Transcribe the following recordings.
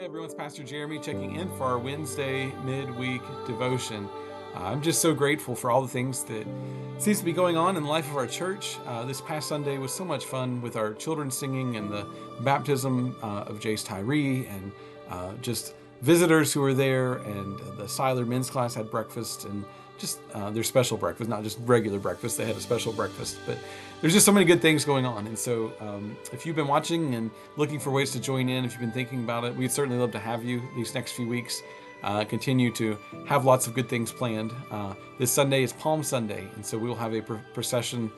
Hey everyone, it's Pastor Jeremy checking in for our Wednesday midweek devotion. I'm just so grateful for all the things that seems to be going on in the life of our church. This past Sunday was so much fun with our children singing and the baptism of Jace Tyree and just visitors who were there, and the Siler men's class had breakfast and just their special breakfast, not just regular breakfast. They had a special breakfast, but there's just so many good things going on. And so if you've been watching and looking for ways to join in, if you've been thinking about it, we'd certainly love to have you these next few weeks. Continue to have lots of good things planned. This Sunday is Palm Sunday, and so we will have a procession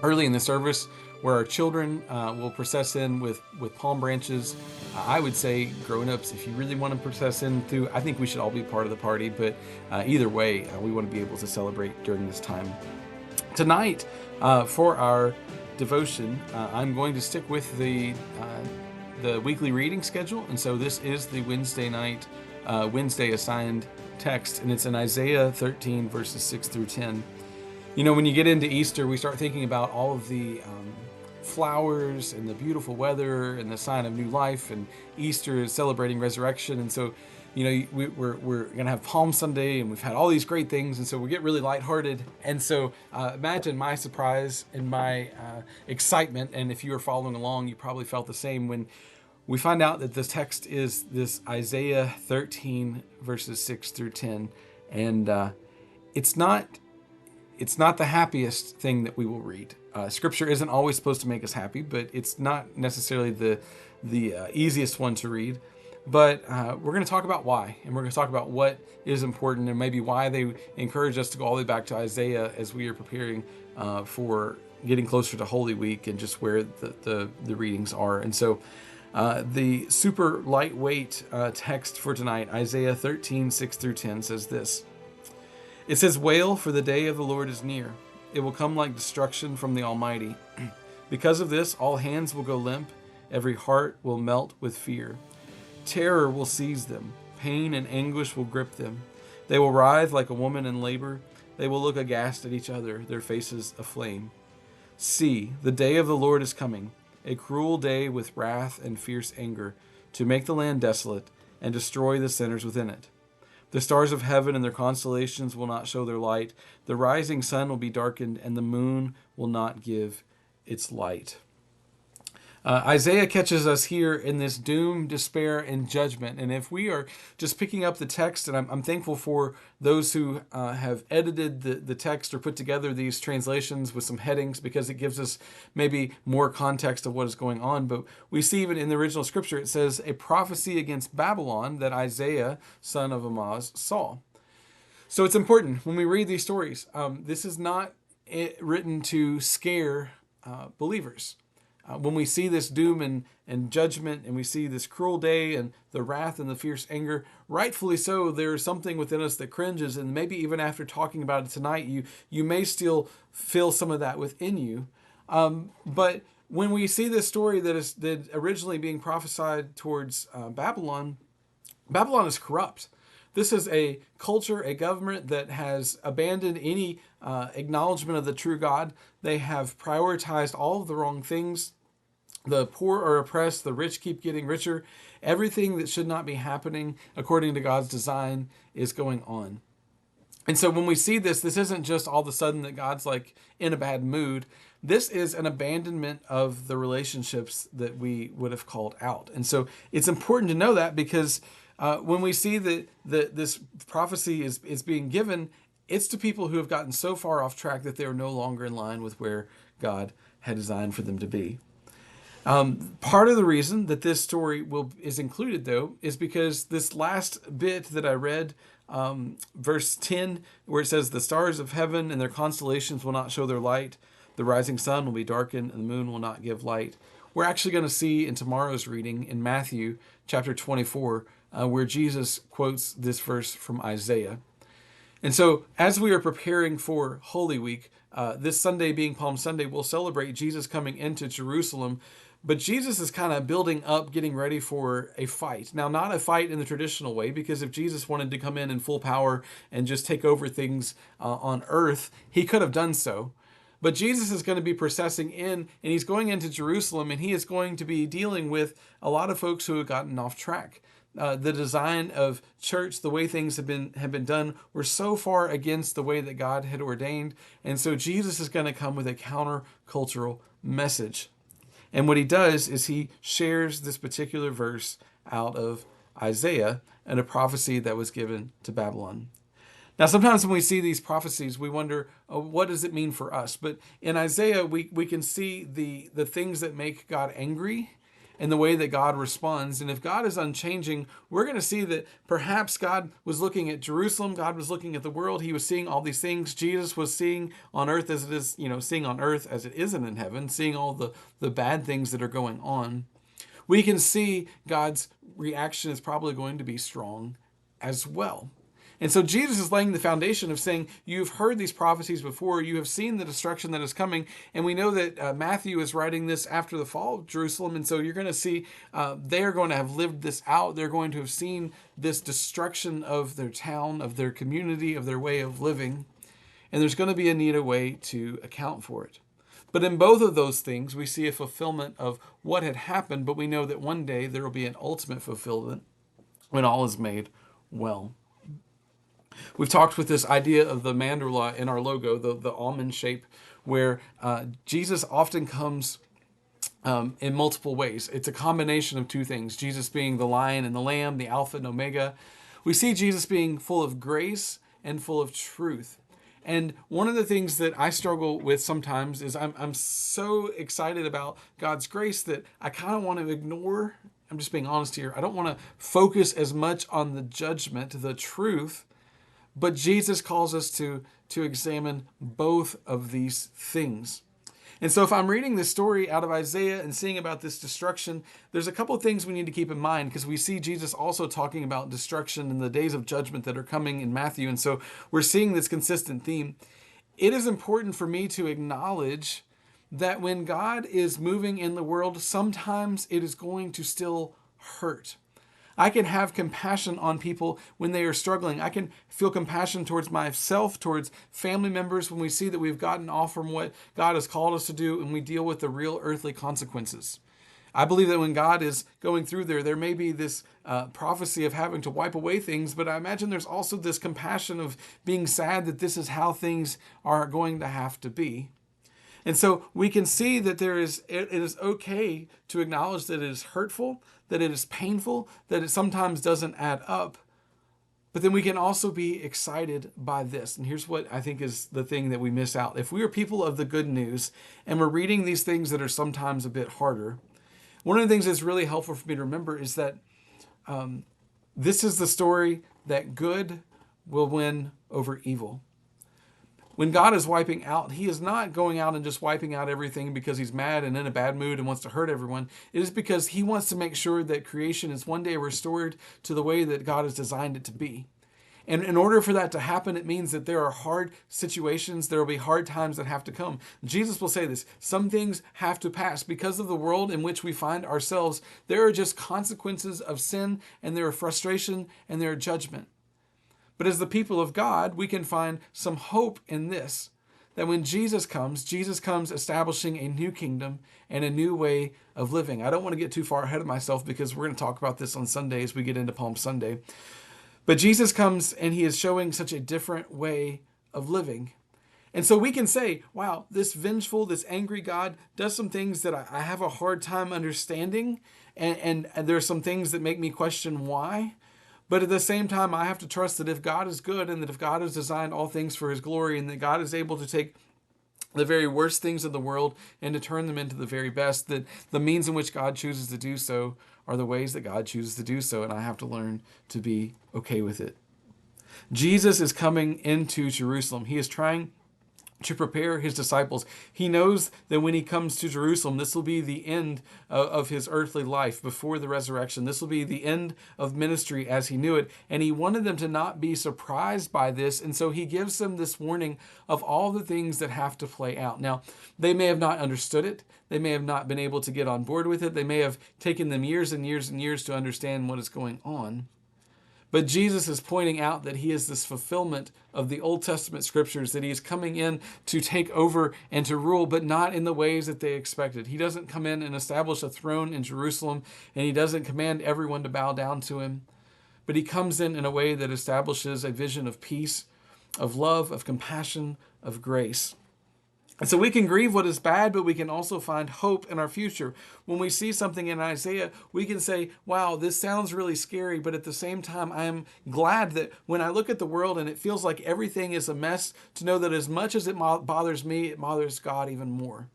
early in the service where our children will process in with palm branches. I would say grown-ups, if you really want to process in through, I think we should all be part of the party, but either way, we want to be able to celebrate during this time. Tonight, for our devotion, I'm going to stick with the weekly reading schedule, and so this is the Wednesday night, Wednesday assigned text, and it's in Isaiah 13, verses 6 through 10. You know, when you get into Easter, we start thinking about all of the flowers and the beautiful weather and the sign of new life, and Easter is celebrating resurrection. And so, you know, we're going to have Palm Sunday, and we've had all these great things, and so we get really lighthearted. And so imagine my surprise and my excitement, and if you were following along, you probably felt the same when we find out that this text is this Isaiah 13, verses 6 through 10. And it's not the happiest thing that we will read. Scripture isn't always supposed to make us happy, but it's not necessarily the easiest one to read. But we're going to talk about why, and we're going to talk about what is important, and maybe why they encourage us to go all the way back to Isaiah as we are preparing for getting closer to Holy Week and just where the readings are. And so the super lightweight text for tonight, Isaiah 13, 6 through 10, says this. It says, "Wail, for the day of the Lord is near. It will come like destruction from the Almighty. Because of this, all hands will go limp. Every heart will melt with fear. Terror will seize them. Pain and anguish will grip them. They will writhe like a woman in labor. They will look aghast at each other, their faces aflame. See, the day of the Lord is coming, a cruel day with wrath and fierce anger, to make the land desolate and destroy the sinners within it. The stars of heaven and their constellations will not show their light. The rising sun will be darkened, and the moon will not give its light." Isaiah catches us here in this doom, despair, and judgment. And if we are just picking up the text, and I'm thankful for those who have edited the text or put together these translations with some headings, because it gives us maybe more context of what is going on. But we see even in the original scripture, it says a prophecy against Babylon that Isaiah, son of Amoz, saw. So it's important when we read these stories. This is not written to scare believers. When we see this doom and judgment, and we see this cruel day and the wrath and the fierce anger, rightfully so, there is something within us that cringes. And maybe even after talking about it tonight, you may still feel some of that within you. But when we see this story that originally being prophesied towards Babylon, Babylon is corrupt. This is a culture, a government that has abandoned any acknowledgement of the true God. They have prioritized all of the wrong things. The poor are oppressed. The rich keep getting richer. Everything that should not be happening according to God's design is going on. And so when we see this isn't just all of a sudden that God's like in a bad mood. This is an abandonment of the relationships that we would have called out. And so it's important to know that, because when we see that this prophecy is being given, it's to people who have gotten so far off track that they are no longer in line with where God had designed for them to be. Part of the reason that this story is included, though, is because this last bit that I read, verse 10, where it says, "The stars of heaven and their constellations will not show their light. The rising sun will be darkened, and the moon will not give light." We're actually going to see in tomorrow's reading in Matthew chapter 24, where Jesus quotes this verse from Isaiah. And so as we are preparing for Holy Week, this Sunday being Palm Sunday, we'll celebrate Jesus coming into Jerusalem. But Jesus is kind of building up, getting ready for a fight. Now, not a fight in the traditional way, because if Jesus wanted to come in full power and just take over things on earth, he could have done so. But Jesus is going to be processing in, and he's going into Jerusalem, and he is going to be dealing with a lot of folks who have gotten off track. The design of church, the way things have been done, were so far against the way that God had ordained. And so Jesus is going to come with a countercultural message. And what he does is he shares this particular verse out of Isaiah and a prophecy that was given to Babylon. Now, sometimes when we see these prophecies, we wonder, what does it mean for us? But in Isaiah, we can see the things that make God angry and the way that God responds. And if God is unchanging, we're going to see that perhaps God was looking at Jerusalem, God was looking at the world, he was seeing all these things. Jesus was seeing on earth as it is, seeing on earth as it isn't in heaven, seeing all the bad things that are going on. We can see God's reaction is probably going to be strong as well. And so Jesus is laying the foundation of saying, you've heard these prophecies before, you have seen the destruction that is coming, and we know that Matthew is writing this after the fall of Jerusalem, and so you're going to see they are going to have lived this out. They're going to have seen this destruction of their town, of their community, of their way of living, and there's going to be a need a way to account for it. But in both of those things, we see a fulfillment of what had happened, but we know that one day there will be an ultimate fulfillment when all is made well. We've talked with this idea of the mandorla in our logo, the almond shape, where Jesus often comes in multiple ways. It's a combination of two things, Jesus being the lion and the lamb, the Alpha and Omega. We see Jesus being full of grace and full of truth. And one of the things that I struggle with sometimes is I'm so excited about God's grace that I kind of want to ignore, I'm just being honest here, I don't want to focus as much on the judgment, the truth, but Jesus calls us to examine both of these things. And so if I'm reading this story out of Isaiah and seeing about this destruction, there's a couple of things we need to keep in mind, because we see Jesus also talking about destruction and the days of judgment that are coming in Matthew. And so we're seeing this consistent theme. It is important for me to acknowledge that when God is moving in the world, sometimes it is going to still hurt. I can have compassion on people when they are struggling. I can feel compassion towards myself, towards family members when we see that we've gotten off from what God has called us to do and we deal with the real earthly consequences. I believe that when God is going through there may be this prophecy of having to wipe away things, but I imagine there's also this compassion of being sad that this is how things are going to have to be. And so we can see that it is okay to acknowledge that it is hurtful, that it is painful, that it sometimes doesn't add up. But then we can also be excited by this. And here's what I think is the thing that we miss out. If we are people of the good news and we're reading these things that are sometimes a bit harder, one of the things that's really helpful for me to remember is that this is the story that good will win over evil. When God is wiping out, he is not going out and just wiping out everything because he's mad and in a bad mood and wants to hurt everyone. It is because he wants to make sure that creation is one day restored to the way that God has designed it to be. And in order for that to happen, it means that there are hard situations, there will be hard times that have to come. Jesus will say this, some things have to pass. Because of the world in which we find ourselves, there are just consequences of sin, and there are frustration, and there are judgment. But as the people of God, we can find some hope in this, that when Jesus comes establishing a new kingdom and a new way of living. I don't want to get too far ahead of myself because we're going to talk about this on Sunday as we get into Palm Sunday. But Jesus comes and he is showing such a different way of living. And so we can say, wow, this vengeful, this angry God does some things that I have a hard time understanding. And there are some things that make me question why. But at the same time, I have to trust that if God is good and that if God has designed all things for his glory and that God is able to take the very worst things in the world and to turn them into the very best, that the means in which God chooses to do so are the ways that God chooses to do so, and I have to learn to be okay with it. Jesus is coming into Jerusalem. He is trying to prepare his disciples. He knows that when he comes to Jerusalem, this will be the end of his earthly life before the resurrection. This will be the end of ministry as he knew it. And he wanted them to not be surprised by this. And so he gives them this warning of all the things that have to play out. Now, they may have not understood it. They may have not been able to get on board with it. They may have taken them years and years and years to understand what is going on. But Jesus is pointing out that he is this fulfillment of the Old Testament scriptures, that he is coming in to take over and to rule, but not in the ways that they expected. He doesn't come in and establish a throne in Jerusalem, and he doesn't command everyone to bow down to him. But he comes in a way that establishes a vision of peace, of love, of compassion, of grace. And so we can grieve what is bad, but we can also find hope in our future. When we see something in Isaiah, we can say, wow, this sounds really scary, but at the same time, I am glad that when I look at the world and it feels like everything is a mess, to know that as much as it bothers me, it bothers God even more.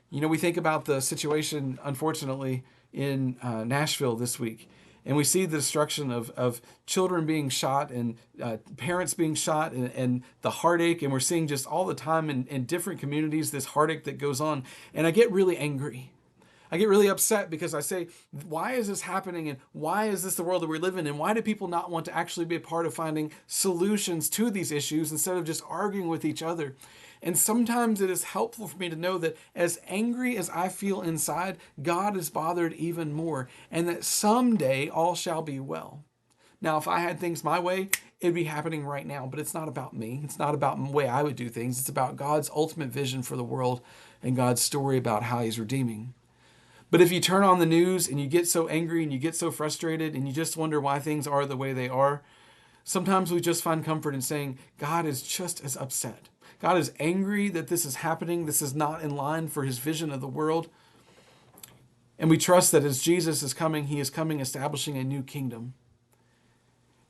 You know, we think about the situation, unfortunately, in Nashville this week. And we see the destruction of children being shot and parents being shot and the heartache. And we're seeing just all the time in different communities this heartache that goes on. And I get really angry. I get really upset because I say, why is this happening? And why is this the world that we live in? And why do people not want to actually be a part of finding solutions to these issues instead of just arguing with each other? And sometimes it is helpful for me to know that as angry as I feel inside, God is bothered even more, and that someday all shall be well. Now, if I had things my way, it'd be happening right now, but it's not about me. It's not about the way I would do things. It's about God's ultimate vision for the world and God's story about how he's redeeming. But if you turn on the news and you get so angry and you get so frustrated and you just wonder why things are the way they are, sometimes we just find comfort in saying God is just as upset. God is angry that this is happening. This is not in line for his vision of the world. And we trust that as Jesus is coming, he is coming establishing a new kingdom.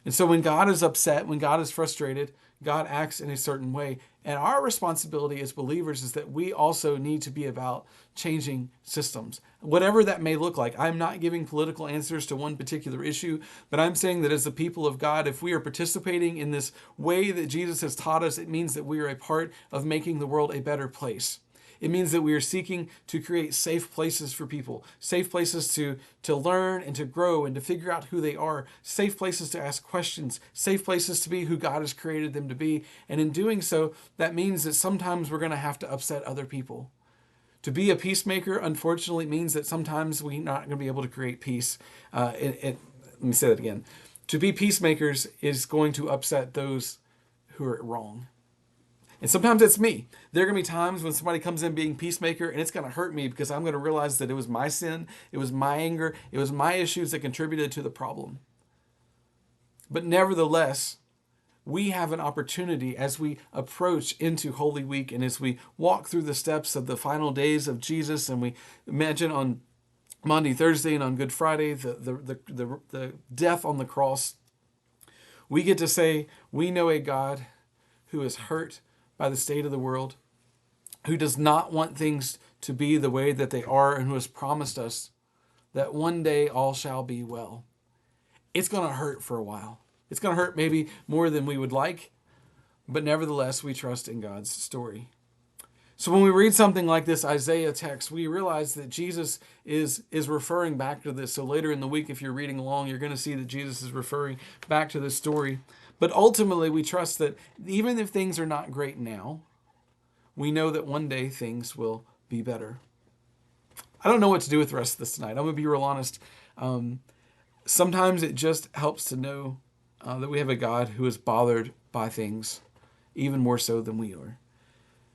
And so when God is upset, when God is frustrated, God acts in a certain way. And our responsibility as believers is that we also need to be about changing systems, whatever that may look like. I'm not giving political answers to one particular issue, but I'm saying that as the people of God, if we are participating in this way that Jesus has taught us, it means that we are a part of making the world a better place. It means that we are seeking to create safe places for people, safe places to learn and to grow and to figure out who they are, safe places to ask questions, safe places to be who God has created them to be. And in doing so, that means that sometimes we're going to have to upset other people. To be a peacemaker, unfortunately, means that sometimes we're not going to be able to create peace. Let me say that again. To be peacemakers is going to upset those who are wrong. And sometimes it's me. There are going to be times when somebody comes in being peacemaker and it's going to hurt me because I'm going to realize that it was my sin, it was my anger, it was my issues that contributed to the problem. But nevertheless, we have an opportunity as we approach into Holy Week and as we walk through the steps of the final days of Jesus, and we imagine on Monday, Thursday, and on Good Friday, the death on the cross, we get to say, we know a God who is hurt by the state of the world, who does not want things to be the way that they are, and who has promised us that one day all shall be well. It's going to hurt for a while. It's going to hurt maybe more than we would like, but nevertheless, we trust in God's story. So when we read something like this Isaiah text, we realize that Jesus is referring back to this. So later in the week, if you're reading along, you're going to see that Jesus is referring back to this story. But ultimately, we trust that even if things are not great now, we know that one day things will be better. I don't know what to do with the rest of this tonight. I'm going to be real honest. Sometimes it just helps to know that we have a God who is bothered by things even more so than we are.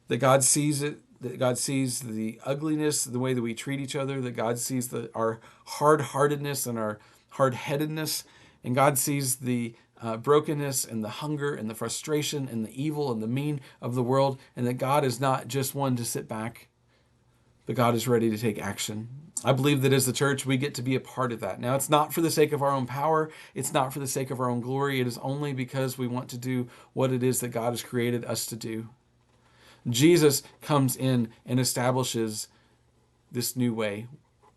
That God sees it, that God sees the ugliness, the way that we treat each other, that God sees our hard-heartedness and our hard-headedness, and God sees the brokenness and the hunger and the frustration and the evil and the mean of the world, and that God is not just one to sit back, but God is ready to take action. I believe that as the church, we get to be a part of that. Now, it's not for the sake of our own power. It's not for the sake of our own glory. It is only because we want to do what it is that God has created us to do. Jesus comes in and establishes this new way.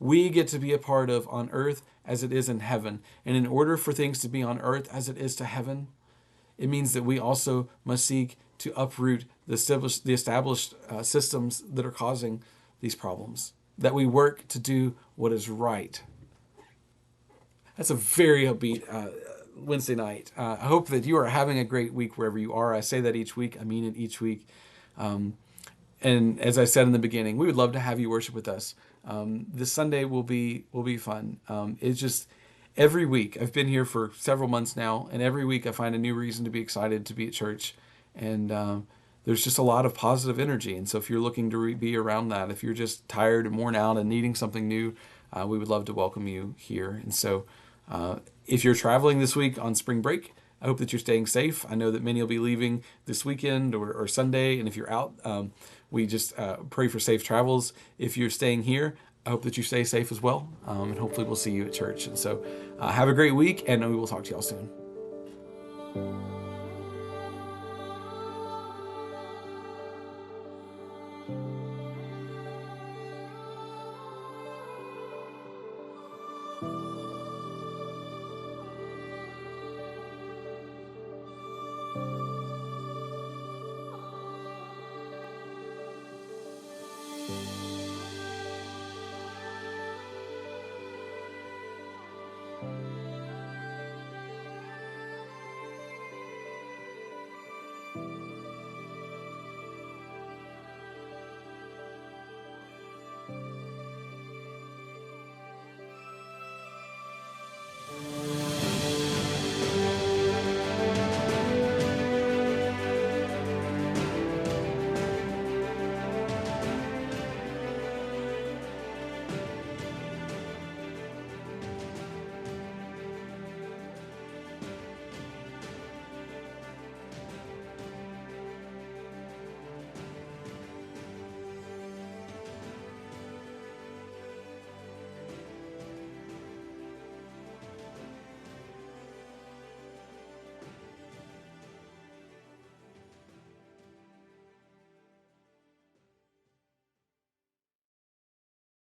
We get to be a part of on earth as it is in heaven. And in order for things to be on earth as it is to heaven, it means that we also must seek to uproot the established systems that are causing these problems. That we work to do what is right. That's a very upbeat Wednesday night. I hope that you are having a great week wherever you are. I say that each week. I mean it each week. And as I said in the beginning, we would love to have you worship with us. This Sunday will be fun. every week, I've been here for several months now, and every week I find a new reason to be excited to be at church. And there's just a lot of positive energy. And so if you're looking to be around that, if you're just tired and worn out and needing something new, we would love to welcome you here. And so if you're traveling this week on spring break, I hope that you're staying safe. I know that many will be leaving this weekend or Sunday. And if you're out, we just pray for safe travels. If you're staying here, I hope that you stay safe as well. And hopefully we'll see you at church. And so have a great week, and we will talk to y'all soon.